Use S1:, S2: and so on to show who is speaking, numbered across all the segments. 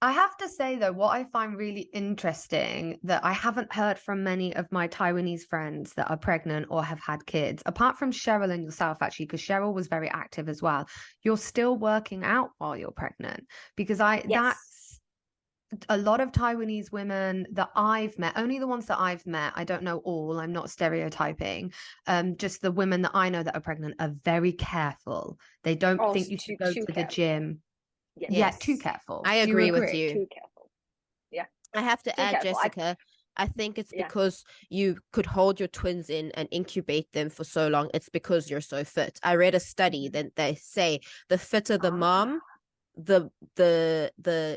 S1: I have to say, though, what I find really interesting that I haven't heard from many of my Taiwanese friends that are pregnant or have had kids, apart from Cheryl and yourself, actually, because Cheryl was very active as well. You're still working out while you're pregnant, because that's a lot of Taiwanese women that I've met, only the ones that I've met. I don't know all, I'm not stereotyping. Just the women that I know that are pregnant are very careful. They don't think you should go to the gym.
S2: Yes.
S1: Yeah, too careful.
S3: I agree with you.
S2: Too careful. Yeah.
S3: I have to add,
S2: careful.
S3: Jessica, I think it's because you could hold your twins in and incubate them for so long. It's because you're so fit. I read a study that they say the fitter the mom, the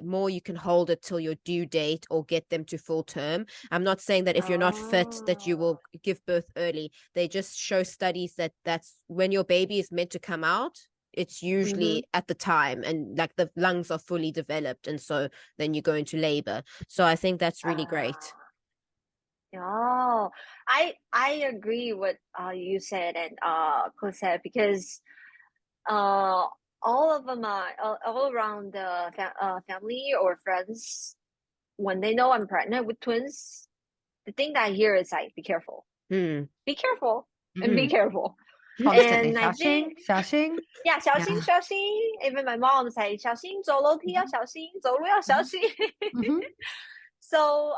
S3: more you can hold it till your due date or get them to full term. I'm not saying that if you're not fit that you will give birth early. They just show studies that that's when your baby is meant to come out. It's usually at the time, and like the lungs are fully developed, and so then you go into labor. So I think that's really great.
S2: Oh, I agree with you said and Coach said, because all of them are all around the family or friends, when they know I'm pregnant with twins, the thing that I hear is like, be careful, be careful, and be careful.
S1: Constantly.
S2: And I think,
S1: 小心.
S2: Yeah, 小心, 小心. Even my mom say, 小心走楼梯要小心，走路要小心. So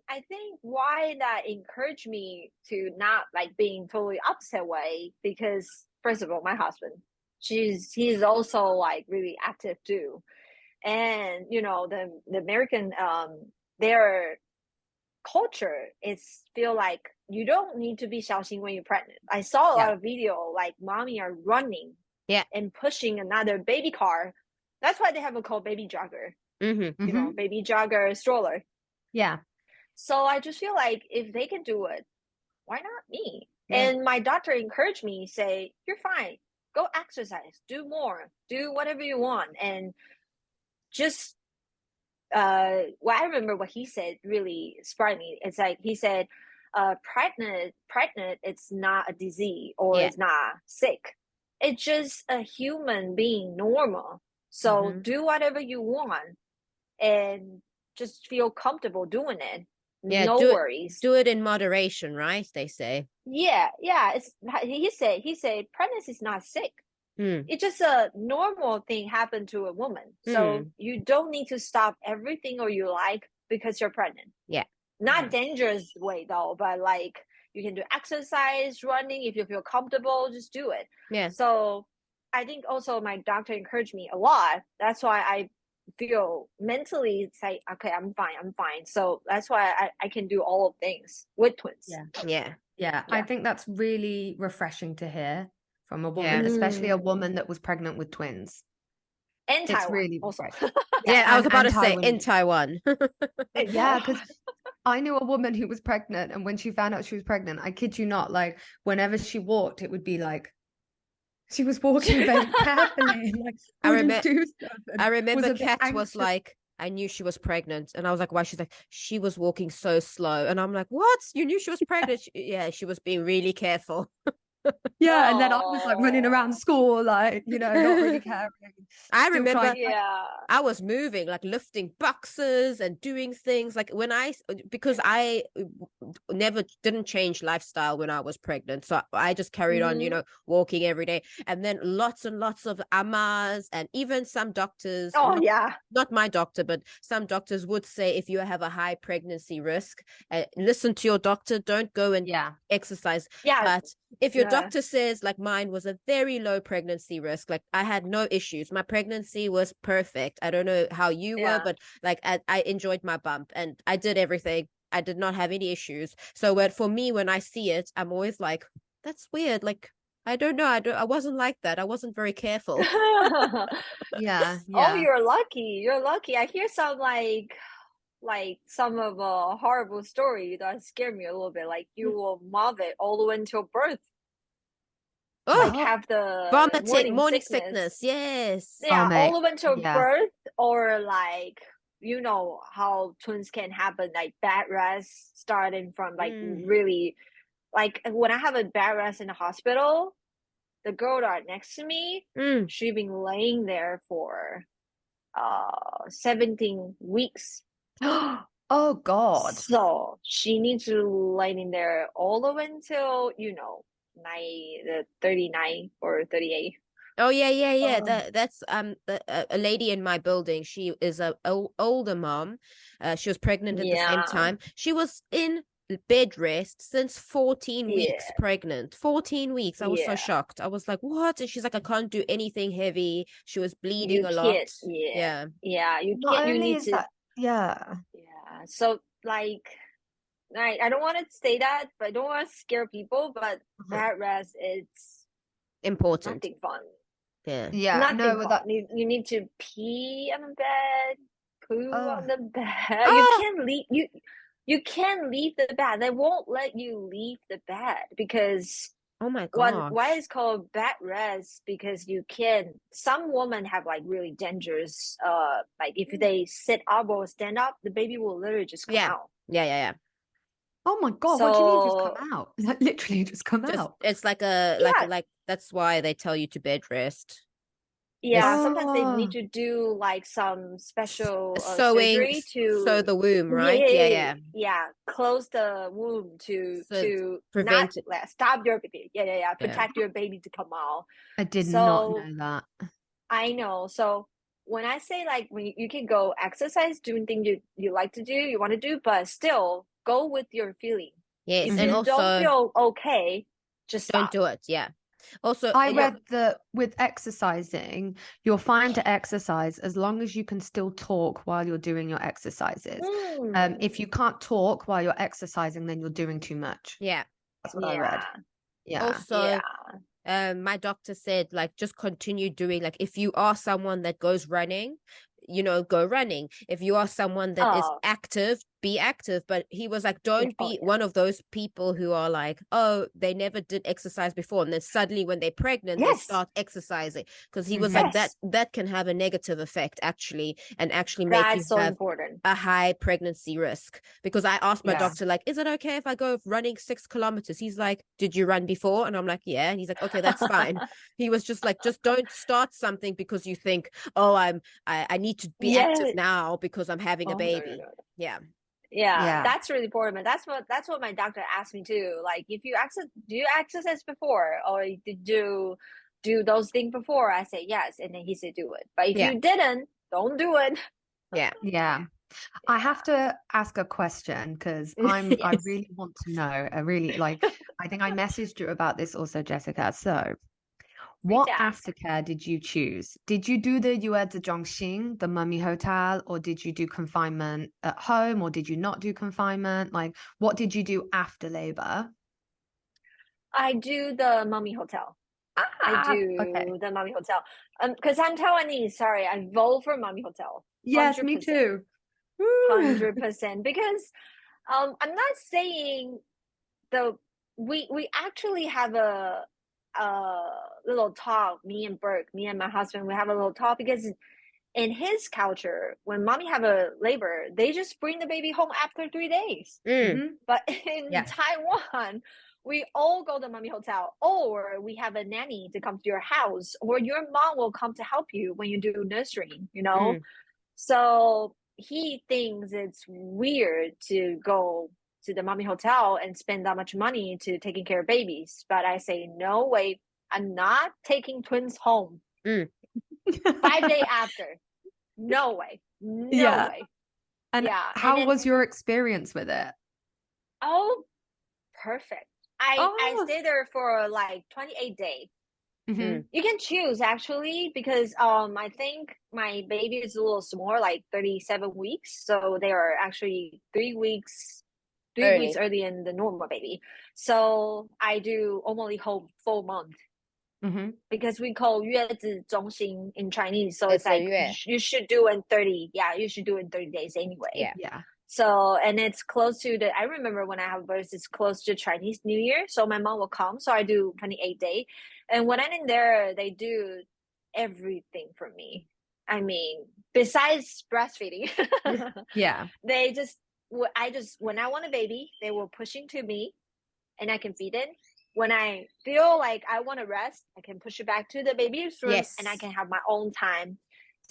S2: I think why that encouraged me to not like being totally opposite way, because first of all, my husband, he's also like really active too. And you know, the American their culture is feel like you don't need to be 小心 when you're pregnant. I saw a lot of video like mommy are running and pushing another baby car. That's why they have a called baby jogger. You know, baby jogger stroller.
S1: Yeah.
S2: So I just feel like if they can do it, why not me? And my doctor encouraged me, say, you're fine. Go exercise, do more, do whatever you want. And just well, I remember what he said really inspired me. It's like he said, pregnant, it's not a disease or it's not sick. It's just a human being, normal. So do whatever you want and just feel comfortable doing it. No worries.
S3: Do it in moderation, right? They say.
S2: Yeah. It's he said pregnancy is not sick. It's just a normal thing happen to a woman. So you don't need to stop everything or you like because you're pregnant.
S3: Yeah.
S2: Not dangerous way though, but like you can do exercise, running. If you feel comfortable, just do it.
S3: Yeah.
S2: So I think also my doctor encouraged me a lot. That's why I feel mentally say, okay, I'm fine. So that's why I can do all of things with twins.
S1: Yeah. I think that's really refreshing to hear from a woman, especially a woman that was pregnant with twins.
S2: And Taiwan,
S1: it's really
S2: also.
S3: I was about to say in Taiwan.
S1: Yeah, because I knew a woman who was pregnant, and when she found out she was pregnant, I kid you not, like whenever she walked, it would be like she was walking very carefully. Like,
S3: I remember Kat was like, I knew she was pregnant, and I was like, why? She's like, she was walking so slow, and I'm like, what? You knew she was pregnant? She was being really careful.
S1: And then I was like running around school, like, you know, not really caring.
S3: I remember I was moving, like lifting boxes and doing things like because I didn't change lifestyle when I was pregnant. So I just carried on, you know, walking every day. And then lots and lots of amas and even some doctors. Not my doctor, but some doctors would say if you have a high pregnancy risk, listen to your doctor, don't go and exercise. But if your doctor says, like mine was a very low pregnancy risk, like I had no issues. My pregnancy was perfect. I don't know how you were, but like I enjoyed my bump and I did everything. I did not have any issues. So for me, when I see it, I'm always like, that's weird. Like, I don't know. I wasn't like that. I wasn't very careful.
S1: Yeah.
S2: Oh, you're lucky. I hear some like some of a horrible story that scared me a little bit. Like you will vomit all the way until birth. Like have the
S3: morning sickness. Yes.
S2: All the way until birth, or like you know how twins can happen, like bed rest starting from like really, like when I have a bed rest in the hospital, the girl that next to me, she been laying there for 17 weeks.
S1: Oh God.
S2: So she needs to lay in there all the way until, 39 or 38.
S3: Oh yeah. That's a lady in my building. She is a older mom. She was pregnant at the same time. She was in bed rest since 14 weeks pregnant. 14 weeks. I was so shocked. I was like, what? And she's like, I can't do anything heavy. She was bleeding a lot.
S2: Yeah. You
S1: Not
S2: can't. You
S1: only
S2: need
S1: is
S2: to.
S1: that, yeah.
S2: So like, I don't want to say that, but I don't want to scare people. But bed rest is
S3: important.
S2: nothing fun.
S3: Yeah.
S2: Nothing
S1: No,
S2: fun.
S1: that
S2: You need to pee on the bed, poo on the bed.
S3: Oh.
S2: You can't leave. You can't leave the bed. They won't let you leave the bed because.
S3: Oh my God.
S2: Why it's called bed rest? Because you can. Some women have like really dangerous. Like if they sit up or stand up, the baby will literally just come out.
S3: Yeah.
S1: Oh my God, what do you mean just come out? Like literally just come out.
S3: It's like like that's why they tell you to bed rest.
S2: Yeah, sometimes they need to do like some special
S3: sewing
S2: surgery to
S3: sew the womb, right?
S2: Yeah, close the womb to
S3: prevent
S2: not stop your baby. Protect your baby to come out.
S1: I did not know that.
S2: I know. So when I say like when you can go exercise, doing things you like to do, you want to do, but still go with your feeling.
S3: Yes,
S2: if
S3: and
S2: you
S3: also
S2: don't feel okay, just
S3: don't
S2: stop.
S3: do it. Yeah. Also,
S1: I read that with exercising, you're fine to exercise as long as you can still talk while you're doing your exercises. If you can't talk while you're exercising, then you're doing too much.
S3: Yeah.
S1: That's what I read. Yeah.
S3: Also, my doctor said, like, just continue doing, like, if you are someone that goes running, go running. If you are someone that is active, be active. But he was like, don't be one of those people who are like, oh, they never did exercise before, and then suddenly when they're pregnant they start exercising, because he was like that can have a negative effect actually, and actually make you have
S2: important.
S3: a high pregnancy risk. Because I asked my doctor, like, is it okay if I go running 6 kilometers? He's like, did you run before? And I'm like, yeah. And he's like, okay, that's fine. He was just like, just don't start something because you think, oh, I need to be active now because I'm having a baby. No.
S2: Yeah, that's really important. That's what my doctor asked me too. Like, if you do you exercise before, or did you do those things before? I said yes, and then he said do it. But if you didn't, don't do it.
S1: Yeah. I have to ask a question because I really want to know. I really like. I think I messaged you about this also, Jessica. So, what aftercare did you choose? Did you do the 月子中心, the mummy hotel, or did you do confinement at home, or did you not do confinement? Like, what did you do after labor?
S2: I do the mummy hotel. I do the mummy hotel. Because I'm Taiwanese. Sorry, I vote for mummy hotel. 100%.
S1: Yes, me too.
S2: 100%. Because I'm not saying we actually have a little talk, me and my husband, we have a little talk, because in his culture, when mommy have a labor, they just bring the baby home after 3 days. But in Taiwan, we all go to mommy hotel, or we have a nanny to come to your house, or your mom will come to help you when you do nursery, So he thinks it's weird to go to the mommy hotel and spend that much money to taking care of babies. But I say, no way, I'm not taking twins home 5 days after. No way. No way.
S1: And how was your experience with it?
S2: Oh, perfect. I stayed there for like 28 days. You can choose actually, because I think my baby is a little small, like 37 weeks. So they are actually 3 weeks earlier than the normal baby. So I do only whole full month. Because we call 月子中心 in Chinese. So it's like you should do in 30. Yeah, you should do in 30 days anyway.
S1: Yeah.
S2: So, and it's close to I remember when I have birth, it's close to Chinese New Year. So my mom will come. So I do 28 days. And when I'm in there, they do everything for me. I mean, besides breastfeeding. They when I want a baby, they will push into me and I can feed it. When I feel like I want to rest, I can push it back to the baby's room and I can have my own time.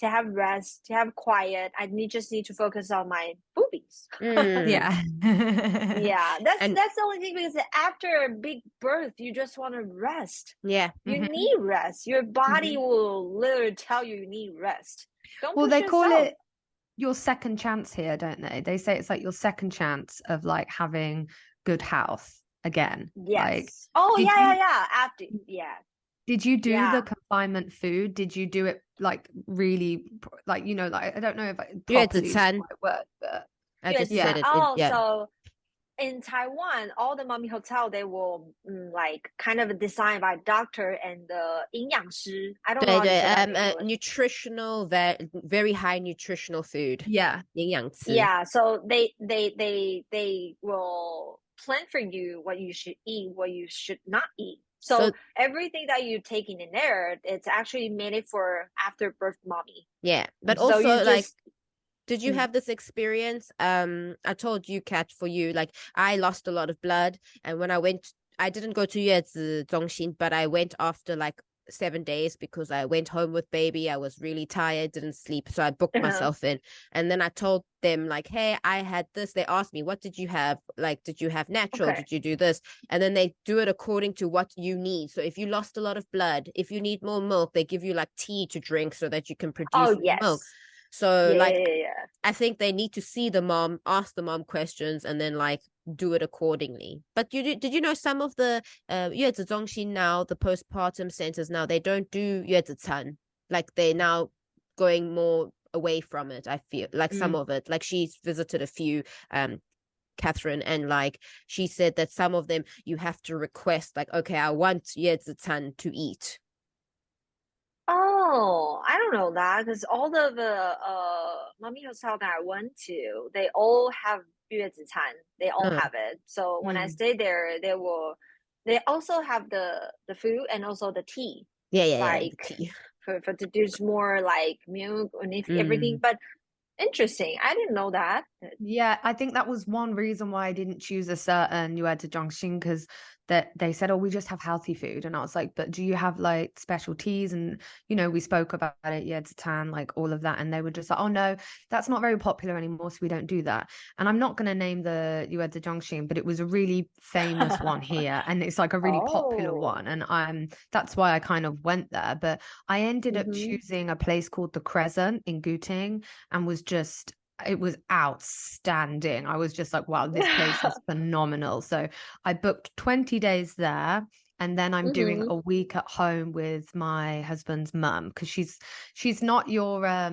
S2: to have rest, to have quiet. I just need to focus on my boobies.
S1: Yeah.
S2: Yeah, that's the only thing, because after a big birth, you just want to rest.
S3: Yeah.
S2: You need rest. Your body will literally tell you need rest. Don't push
S1: they
S2: yourself.
S1: call it your second chance here, don't they? They say it's like your second chance of like having good health again.
S2: Yes.
S1: Like,
S2: yeah. After,
S1: did you do the confinement food? Did you do it like really, like, you know, like, I don't know if properly is the right word, but
S3: I just said it.
S2: So in Taiwan, all the mommy hotel, they will like kind of designed by doctor and the 营养师. I don't know how to say that in English.
S3: Nutritional, very high nutritional food.
S1: Yeah.
S3: 营养师.
S2: Yeah, so they will plan for you what you should eat, what you should not eat. So everything that you're taking in there, it's actually made for after birth mommy.
S3: Yeah, but
S2: so
S3: also like, did you have this experience? I told you, Kat, for you, like I lost a lot of blood, and when I didn't go to 月子中心, but I went after like 7 days because I went home with baby. I was really tired, didn't sleep, so I booked myself in. And then I told them like, hey, I had this. They asked me, what did you have? Like, did you have natural? Did you do this? And then they do it according to what you need. So if you lost a lot of blood, if you need more milk, they give you like tea to drink so that you can produce milk. So I think they need to see the mom, ask the mom questions, and then like do it accordingly. But did you know some of the 月子中心now, the postpartum centers now, they don't do 月子餐. Like they're now going more away from it. I feel like some of it, like she's visited a few, Catherine, and like she said that some of them you have to request like, okay, I want 月子餐 to eat.
S2: Oh, I don't know that, because all of the mommy hotel that I went to, they all have 月子餐. They all have it. So when I stayed there, they also have the food and also the tea. Like
S3: the tea.
S2: for to do more like milk and everything. But interesting. I didn't know that.
S1: Yeah, I think that was one reason why I didn't choose a certain 月子中心, because that they said, oh, we just have healthy food. And I was like, but do you have like special teas? And, you know, we spoke about it, 月子餐, like all of that. And they were just like, oh, no, that's not very popular anymore, so we don't do that. And I'm not going to name the 月子中心, but it was a really famous one here. And it's like a really popular one. And that's why I kind of went there. But I ended up choosing a place called the Crescent in Guting, and was just, it was outstanding. I was just like, wow, this place is phenomenal. So I booked 20 days there, and then I'm doing a week at home with my husband's mum, because she's not your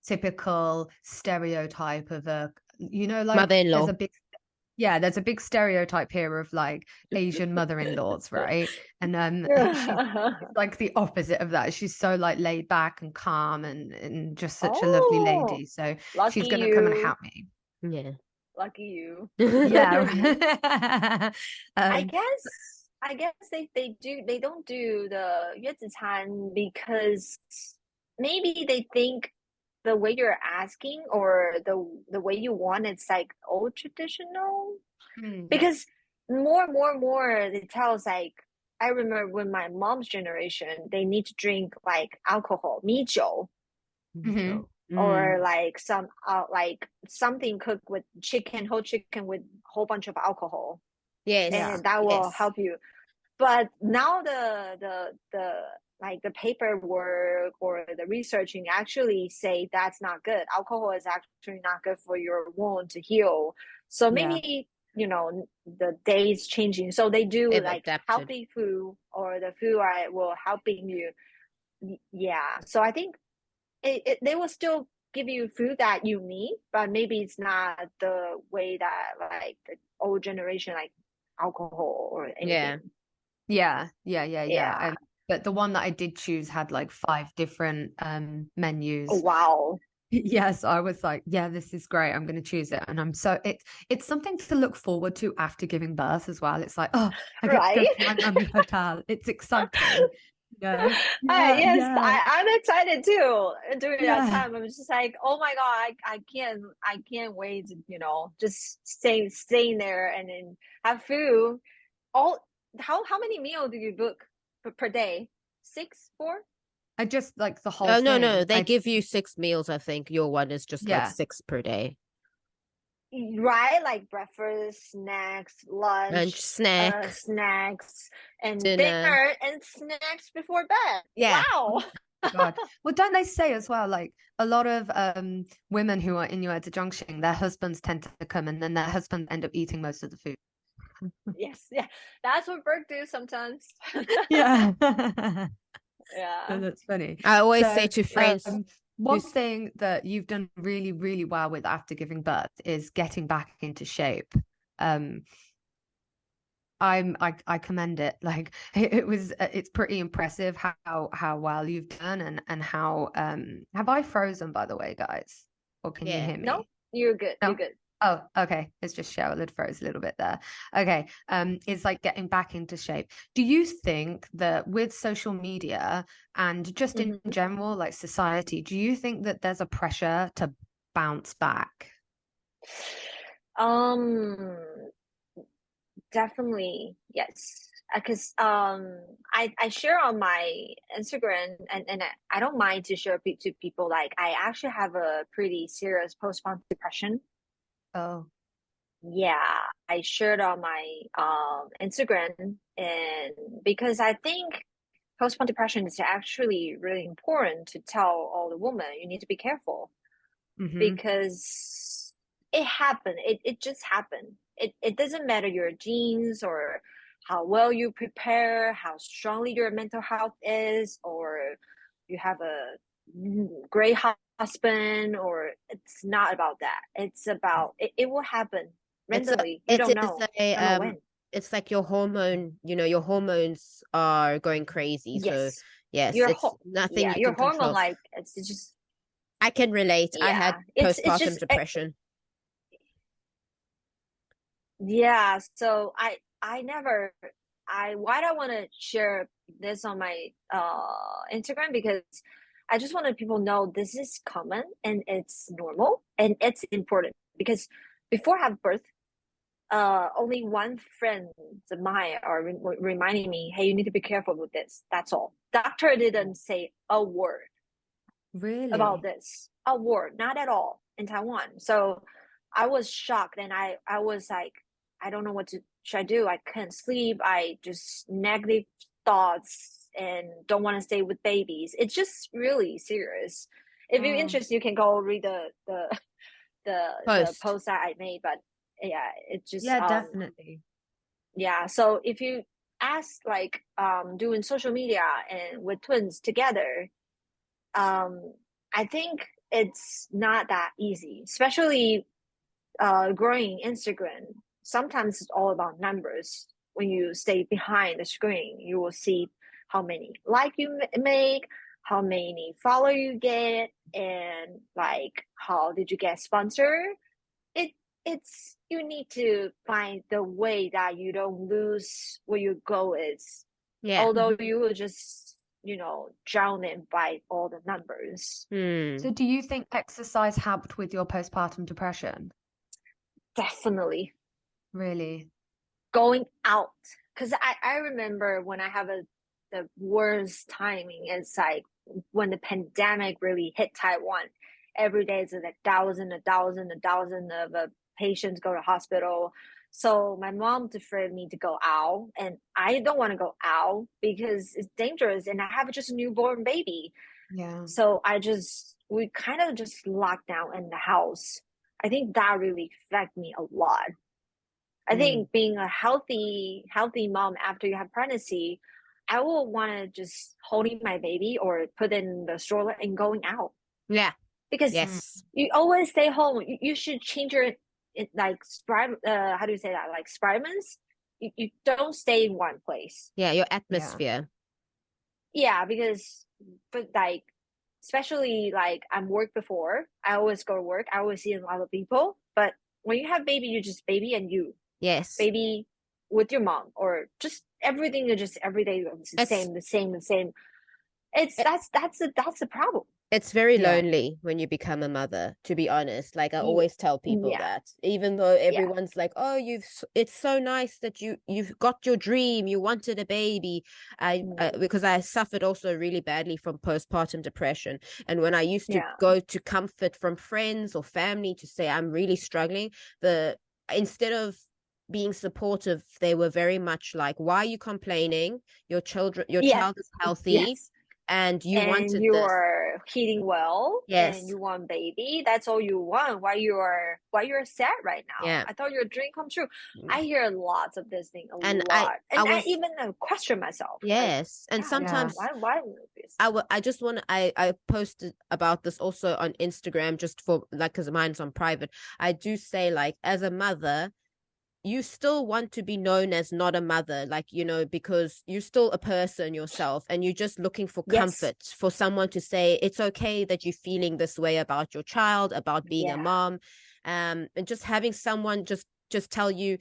S1: typical stereotype of a, you know, like
S3: mother-in-law.
S1: there's a big stereotype here of like Asian mother-in-laws, right? And she's like the opposite of that. She's so like laid back and calm and just such a lovely lady. So she's going to come and help me.
S3: Yeah.
S2: Lucky you.
S1: Yeah.
S2: I guess they don't do the 月子餐 because maybe they think the way you're asking or the way you want, it's like old traditional. Because more they tell us, like, I remember when my mom's generation, they need to drink like alcohol, 米酒, or like some like something cooked with whole chicken with whole bunch of alcohol. And that will help you. But now the like the paperwork or the researching actually say that's not good. Alcohol is actually not good for your wound to heal. So maybe, you know, the days changing. So they do like healthy food, or the food will helping you. Yeah. So I think they will still give you food that you need, but maybe it's not the way that like the old generation, like alcohol or anything.
S1: Yeah. But the one that I did choose had like 5 different menus.
S2: Oh, wow.
S1: Yes, I was like, yeah, this is great. I'm going to choose it. And it's something to look forward to after giving birth as well. It's like, oh, I get to go to my mummy hotel. It's exciting.
S2: Yes, I'm excited too. During that time, I was just like, oh my God, I can't wait, you know, just staying there and then have food. How many meals do you book per day? 6, 4?
S1: I just like the whole
S3: Oh,
S1: thing.
S3: no, they give you 6 meals, I think. Your one is just like
S1: Yeah.
S3: 6 per day.
S2: Right, like breakfast, snacks, lunch,
S3: snacks,
S2: and
S3: dinner.
S2: dinner, and snacks before bed.
S3: Yeah.
S2: Wow.
S1: God. Well, don't they say as well, like a lot of women who are in your junction, their husbands tend to come and then their husbands end up eating most of the food.
S2: Yes, yeah. That's what Burke do sometimes.
S1: Yeah.
S2: Yeah.
S1: That's funny.
S3: I always say to friends,
S1: one thing that you've done really, really well with after giving birth is getting back into shape. I commend it. Like it's pretty impressive how well you've done and how have I frozen, by the way, guys? Or can you hear me?
S2: No, you're good.
S1: No?
S2: You're good.
S1: Oh, okay. It's just Cheryl had froze a little bit there. Okay. It's like getting back into shape. Do you think that with social media and just in general, like society, do you think that there's a pressure to bounce back?
S2: Definitely, yes. Because I share on my Instagram and I don't mind to share to people like I actually have a pretty serious postpartum depression.
S1: Oh.
S2: Yeah, I shared on my Instagram, and because I think postpartum depression is actually really important to tell all the women you need to be careful because it happened. It just happened. It doesn't matter your genes or how well you prepare, how strongly your mental health is, or you have a great husband, or it's not about that. It's about it will happen randomly. You don't know. Don't know when.
S3: It's like your hormones are going crazy.
S2: Yes.
S3: So yes, it's nothing you
S2: your
S3: can
S2: hormone
S3: control.
S2: like it's just.
S3: I can relate.
S2: Yeah,
S3: I had postpartum depression.
S2: Yeah, so I never why do I want to share this on my Instagram, because I just wanted people to know this is common and it's normal and it's important, because before I have birth, only one friend of mine are reminding me, hey, you need to be careful with this. That's all. Doctor didn't say a word about this. A word, not at all, in Taiwan. So I was shocked, and I was like, I don't know what should I do. I couldn't sleep. I just negative thoughts and don't want to stay with babies. It's just really serious. If you're interested, you can go read the post that I made. But yeah, it's just
S1: definitely.
S2: Yeah, so if you ask like doing social media and with twins together, I think it's not that easy, especially growing Instagram. Sometimes it's all about numbers. When you stay behind the screen, you will see how many like you make, how many follow you get, and like how did you get sponsored. It's you need to find the way that you don't lose what your goal is. Yeah. Although you will just drown in by all the numbers.
S1: So do you think exercise helped with your postpartum depression?
S2: Definitely.
S1: Really?
S2: Going out. Because I remember when I have the worst timing, it's like when the pandemic really hit Taiwan. Every day it's like a thousand of patients go to hospital. So my mom deferred me to go out, and I don't want to go out because it's dangerous, and I have just a newborn baby.
S1: Yeah.
S2: So we kind of just locked down in the house. I think that really affected me a lot. I think being a healthy mom after you have pregnancy, I will want to just holding my baby or put in the stroller and going out.
S3: Yeah.
S2: Because you always stay home. You should change your like how do you say that? Like experiments. You don't stay in one place.
S3: Yeah, your atmosphere.
S2: Yeah, because like especially like I'm work before. I always go to work. I always see a lot of people. But when you have baby, you just baby and you.
S3: Yes.
S2: Baby with your mom, or just everything is just every day the same. It's that's the problem.
S3: It's very lonely when you become a mother, to be honest. Like I always tell people that, even though everyone's like, oh, it's so nice that you've got your dream, you wanted a baby. Because I suffered also really badly from postpartum depression. And when I used to go to comfort from friends or family to say I'm really struggling, instead of being supportive, they were very much like, why are you complaining? Your child is healthy. And wanted
S2: you
S3: this.
S2: are eating well,
S3: yes,
S2: and you want baby. That's all you want. Why you're sad right now?
S3: Yeah,
S2: I thought your dream come true. I hear lots of this thing
S3: and
S2: lot, I even question myself.
S3: Yes, like, and sometimes
S2: why this?
S3: I just want to. I posted about this also on Instagram, just for like, because mine's on private. I do say, like, as a mother, you still want to be known as not a mother, like, because you're still a person yourself, and you're just looking for comfort, for someone to say it's okay that you're feeling this way about your child, about being a mom, and just having someone just tell you,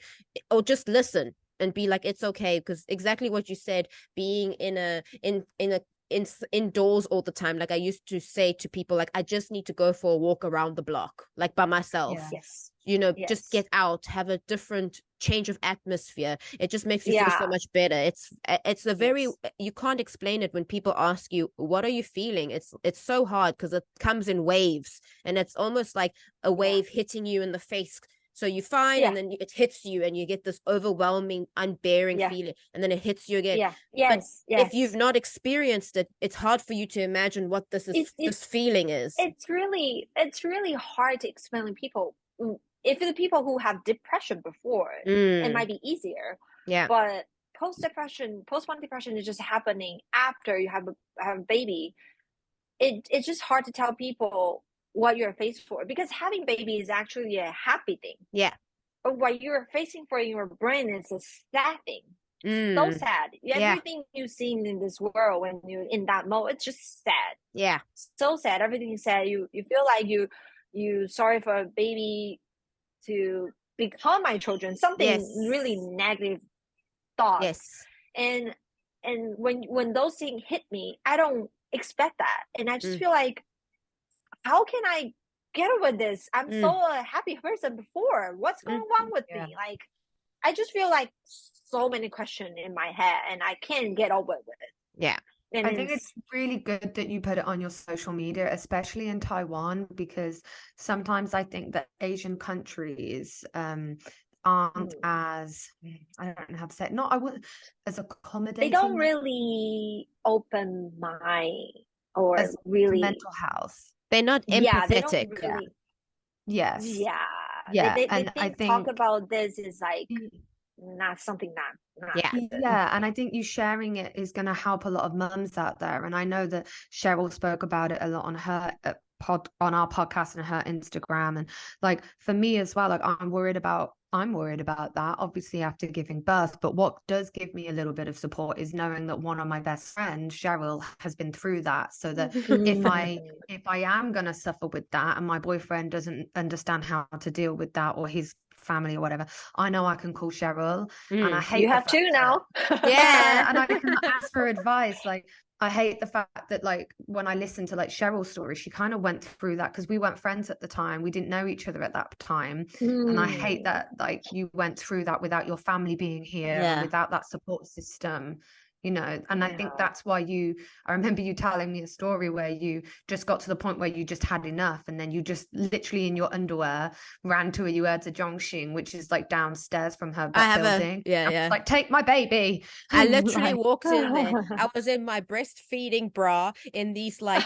S3: or just listen and be like, it's okay. Because exactly what you said, being indoors all the time, like I used to say to people, like, I just need to go for a walk around the block, like by myself. Just get out, have a different change of atmosphere. It just makes you feel so much better. It's a very, you can't explain it when people ask you, what are you feeling? It's so hard because it comes in waves, and it's almost like a wave hitting you in the face. So you're fine, and then it hits you, and you get this overwhelming, unbearing feeling, and then it hits you again. But if you've not experienced it, it's hard for you to imagine what this feeling is.
S2: It's really hard to explain to people. If the people who have depression before, it might be easier. But postpartum depression is just happening after you have a baby. It's just hard to tell people what you're faced for, because having baby is actually a happy thing. But what you're facing for in your brain is a sad thing. So sad. Everything you've seen in this world, when you're in that mode, it's just sad. So sad. Everything is sad. You feel like you sorry for a baby to become my children, something really negative thoughts. And when those things hit me, I don't expect that, and I just feel like, how can I get over this? I'm so a happy person before. What's going on with me? Like, I just feel like so many questions in my head, and I can't get over it.
S1: And I think it's really good that you put it on your social media, especially in Taiwan, because sometimes I think that Asian countries aren't as, I don't know how to say it, I wouldn't, as accommodating.
S2: They don't really open mind or as really
S1: mental health.
S3: They're not empathetic.
S2: They don't really,
S1: They
S2: and I think talk about this is like not something
S1: and I think you sharing it is going to help a lot of mums out there. And I know that Cheryl spoke about it a lot on her on our podcast and her Instagram, and like for me as well, like I'm worried about that, obviously, after giving birth. But what does give me a little bit of support is knowing that one of my best friends, Cheryl, has been through that, so that if I am going to suffer with that and my boyfriend doesn't understand how to deal with that, or his family or whatever, I know I can call Cheryl. And I hate
S2: you have two now.
S1: And I can ask for advice. Like, I hate the fact that, like, when I listen to like Cheryl's story, she kind of went through that because we weren't friends at the time. We didn't know each other at that time. And I hate that, like, you went through that without your family being here, and without that support system, and I think that's why I remember you telling me a story where you just got to the point where you just had enough, and then you just literally in your underwear ran to a Yuerzi Zhongxing, which is like downstairs from her building. Like, take my baby.
S3: I literally walked in there. I was in my breastfeeding bra, in these, like,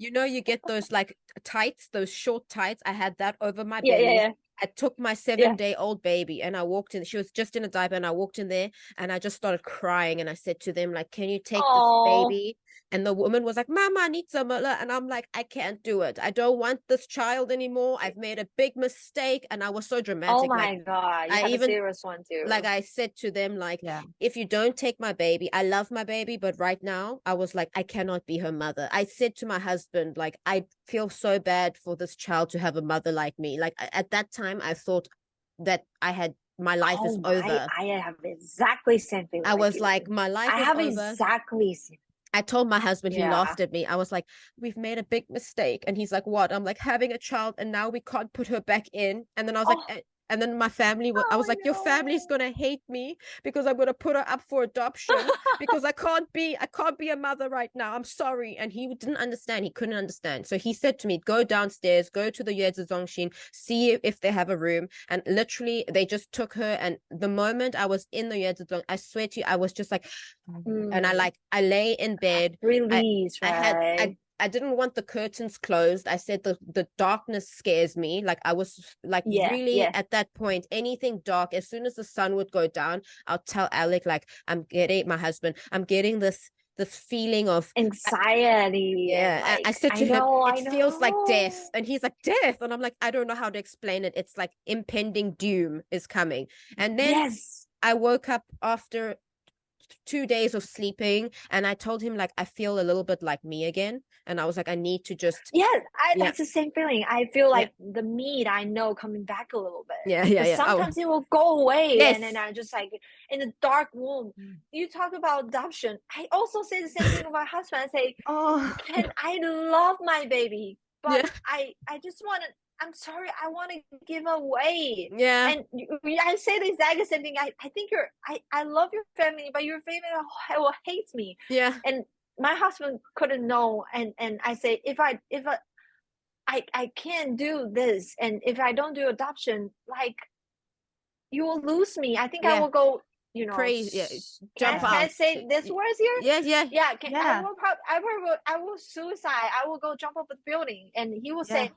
S3: you get those like tights, those short tights. I had that over my belly. I took my 7-day-old baby, and I walked in. She was just in a diaper, and I walked in there, and I just started crying, and I said to them, like, can you take this baby? And the woman was like, Mama, I need some. And I'm like, I can't do it. I don't want this child anymore. I've made a big mistake. And I was so dramatic.
S2: Oh my God. You have a serious one too.
S3: Like, I said to them, like, if you don't take my baby, I love my baby, but right now I was like, I cannot be her mother. I said to my husband, like, I feel so bad for this child to have a mother like me. Like, at that time, I thought that my life is over.
S2: I have exactly same thing.
S3: I was like, my life is over.
S2: Exactly same.
S3: I told my husband, he laughed at me. I was like, we've made a big mistake. And he's like, what? I'm like, having a child and now we can't put her back in. And then I was like, and then my family, I was like, your family's going to hate me because I'm going to put her up for adoption because I can't be a mother right now. I'm sorry. And he didn't understand. He couldn't understand. So he said to me, go downstairs, go to the Yezizongshin, see if they have a room. And literally they just took her. And the moment I was in the Yezizong, I swear to you, I was just like, and I lay in bed.
S2: Release, right?
S3: I didn't want the curtains closed. I said the darkness scares me. Like I was like at that point, anything dark, as soon as the sun would go down, I'll tell Alec, like, I'm getting this feeling of
S2: anxiety.
S3: I said to him, it feels like death. And he's like, death? And I'm like, I don't know how to explain it. It's like impending doom is coming. And then I woke up after 2 days of sleeping and I told him, like, I feel a little bit like me again. And I was like, I need to just
S2: that's the same feeling. I feel like the meat I know coming back a little bit. Sometimes it will go away and then I just like in the dark womb. You talk about adoption. I also say the same thing with my husband. I say, I love my baby, but I just want to, I'm sorry, I want to give away. And I say the exact same thing. I think I love your family, but your family will hate me. And my husband couldn't know. And I say, if I can't do this, and if I don't do adoption, like, you will lose me. I think I will go,
S3: crazy.
S2: Can I say this words here? I will suicide. I will go jump off the building. And he will say,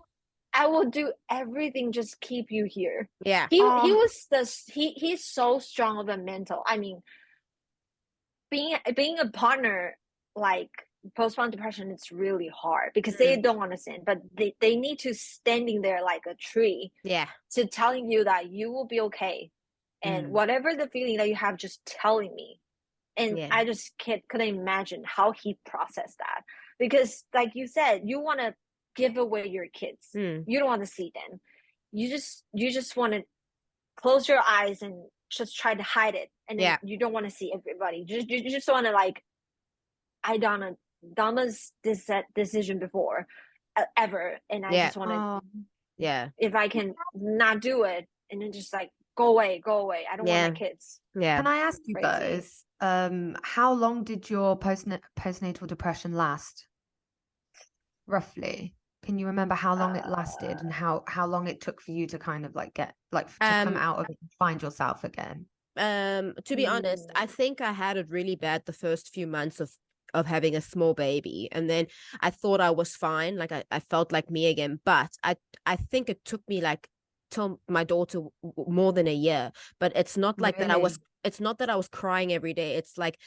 S2: I will do everything, just keep you here. He's so strong of a mental. I mean, being a partner, like postpartum depression, it's really hard because they don't understand, but they need to standing there like a tree to telling you that you will be okay. And whatever the feeling that you have, just telling me. And I just couldn't imagine how he processed that. Because like you said, you want to give away your kids. You don't want to see them. You just want to close your eyes and just try to hide it. And then you don't want to see everybody. You just want to, like, I done a dumbest decision before ever. And I just want to, if I can not do it, and then just like, go away. I don't want my kids.
S1: Can I ask you guys, how long did your postnatal depression last? Roughly. Can you remember how long it lasted and how long it took for you to kind of like get like to come out of it and find yourself again?
S3: To be honest, I think I had it really bad the first few months of having a small baby, and then I thought I was fine, like I felt like me again, but I think it took me like till my daughter more than a year. But it's not like that it's not that I was crying every day. It's like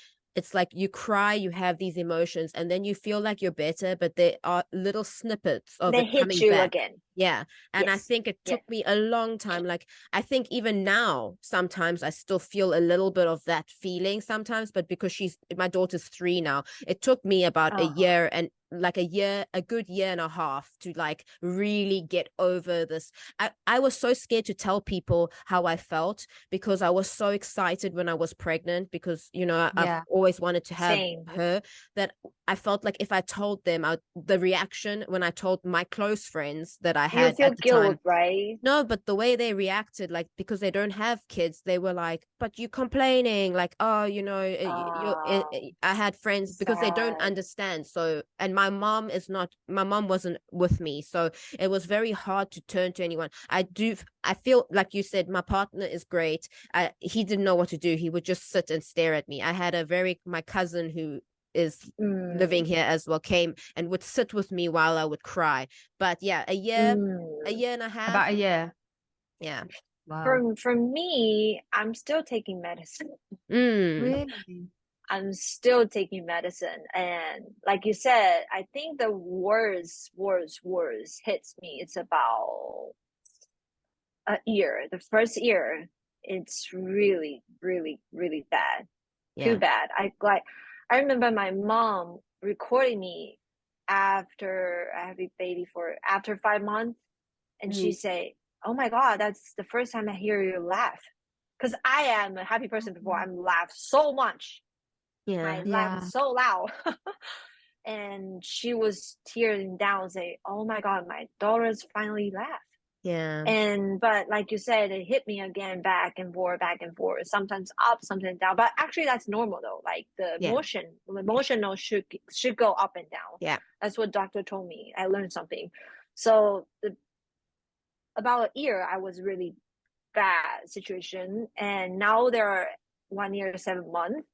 S3: you cry, you have these emotions, and then you feel like you're better, but there are little snippets of it coming back
S2: again.
S3: And I think it took me a long time. Like, I think even now sometimes I still feel a little bit of that feeling sometimes, but because my daughter's 3 now, it took me about a year and like a good year and a half to like really get over this. I was so scared to tell people how I felt because I was so excited when I was pregnant, because I've always wanted to have her, that I felt like if I told them the reaction when I told my close friends that I had,
S2: you feel
S3: at the
S2: guilt,
S3: time,
S2: right?
S3: No, but the way they reacted, like, because they don't have kids, they were like, but you complaining, like, I had friends because they don't understand. So, and my mom wasn't with me, so it was very hard to turn to anyone. I feel like you said, my partner is great. He didn't know what to do. He would just sit and stare at me. I had my cousin who is living here as well, came and would sit with me while I would cry. But a year and a half.
S1: About a year.
S3: Yeah.
S1: Wow.
S2: For me, I'm still taking medicine.
S1: Really?
S2: I'm still taking medicine, and like you said, I think the worst hits me. It's about a year. The first year, it's really, really, really bad. Too bad. I remember my mom recording me after I have a baby after 5 months, and she say, "Oh my God, that's the first time I hear you laugh." Because I am a happy person before. I'm laughed so much. My laugh was so loud. And she was tearing down, say, "Oh my God, my daughter's finally laughed."
S3: Yeah.
S2: But like you said, it hit me again, back and forth, sometimes up, sometimes down. But actually that's normal though. Like the emotional should go up and down.
S3: Yeah.
S2: That's what doctor told me. I learned something. So about a year, I was really bad situation. And now there are 1 year, 7 months.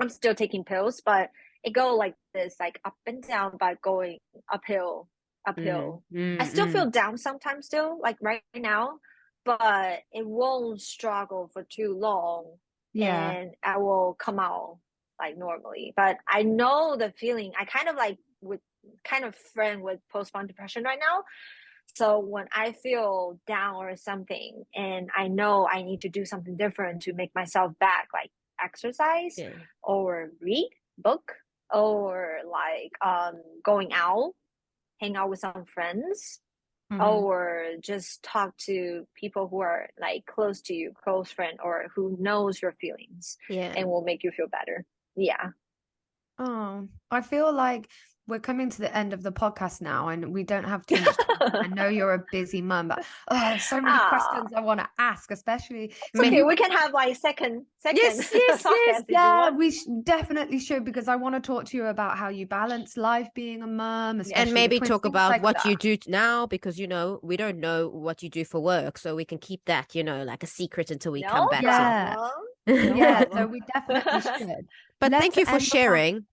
S2: I'm still taking pills, but it go like this, like up and down, by going uphill. I still feel down sometimes still, like right now, but it won't struggle for too long. And I will come out like normally. But I know the feeling. I kind of friend with postpartum depression right now. So when I feel down or something, and I know I need to do something different to make myself back, like exercise or read book, or like going out, hang out with some friends, or just talk to people who are like close to you, close friend, or who knows your feelings and will make you feel better.
S1: I feel like we're coming to the end of the podcast now, and we don't have too much time. I know you're a busy mum, but there's so many questions I want to ask, especially.
S2: Okay, we can have like second.
S1: Yes. We definitely should, because I want to talk to you about how you balance life being a mum,
S3: and maybe talk about what you do now, because we don't know what you do for work, so we can keep that like a secret until we come back.
S1: So we definitely should.
S3: But thank you for sharing.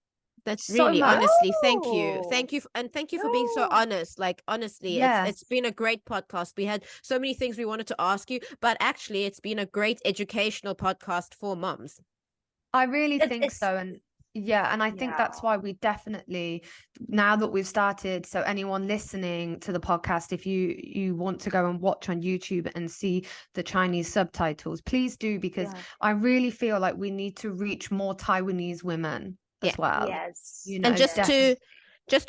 S3: That's really honestly, thank you and thank you for being so honest. Like honestly, it's been a great podcast. We had so many things we wanted to ask you, but actually it's been a great educational podcast for mums.
S1: I really think so. And I think that's why we definitely, now that we've started, so anyone listening to the podcast, if you want to go and watch on YouTube and see the Chinese subtitles, please do, because I really feel like we need to reach more Taiwanese women as well.
S3: And just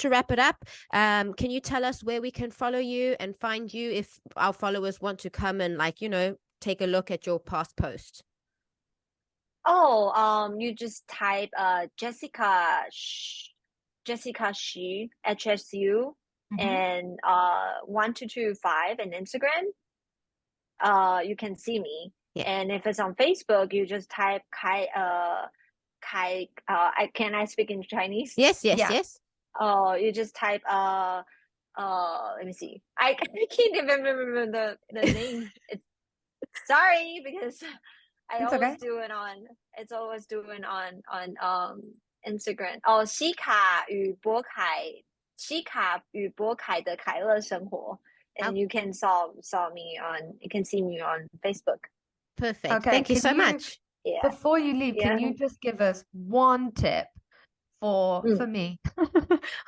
S3: to wrap it up, can you tell us where we can follow you and find you if our followers want to come and take a look at your past post?
S2: You just type Jessica Xu HSU and 1225 and Instagram. You can see me. And if it's on Facebook, you just type Kai. Can I speak in Chinese?
S3: Yes.
S2: You just type let me see. I can't even remember the name. Sorry, because it's always doing on Instagram. 西卡与波凯的凯乐生活. And you can you can see me on Facebook.
S3: Perfect. Okay, thank you so much.
S1: Before you leave, can you just give us one tip for me?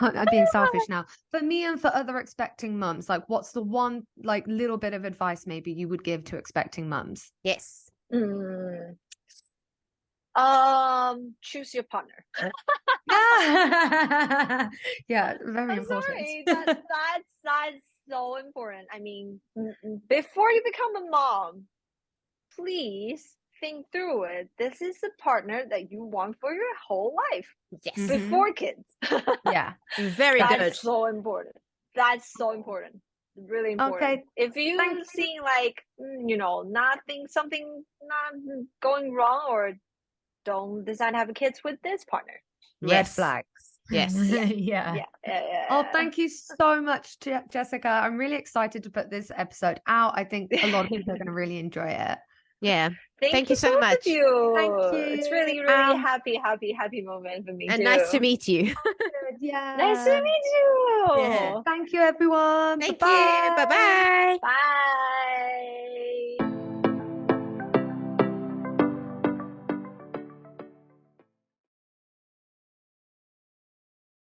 S1: I'm being selfish now. For me and for other expecting mums, like what's the one little bit of advice maybe you would give to expecting mums?
S3: Yes.
S2: Choose your partner.
S1: Very important.
S2: Sorry, that's so important. I mean, before you become a mom, please think through it. This is the partner that you want for your whole life.
S3: Yes.
S2: Before kids.
S3: Very good.
S2: That's so important. Really important. Okay. If you see something not going wrong, or don't decide to have kids with this partner.
S1: Red flags.
S3: Yes.
S1: Oh, thank you so much, Jessica. I'm really excited to put this episode out. I think a lot of people are going to really enjoy it.
S3: Yeah. Thank you so much.
S2: Thank you. It's really, really happy moment for me.
S3: And
S2: too.
S3: Nice to meet you.
S2: Nice to meet you.
S1: Thank you, everyone.
S3: Thank you. Bye-bye.
S2: Bye.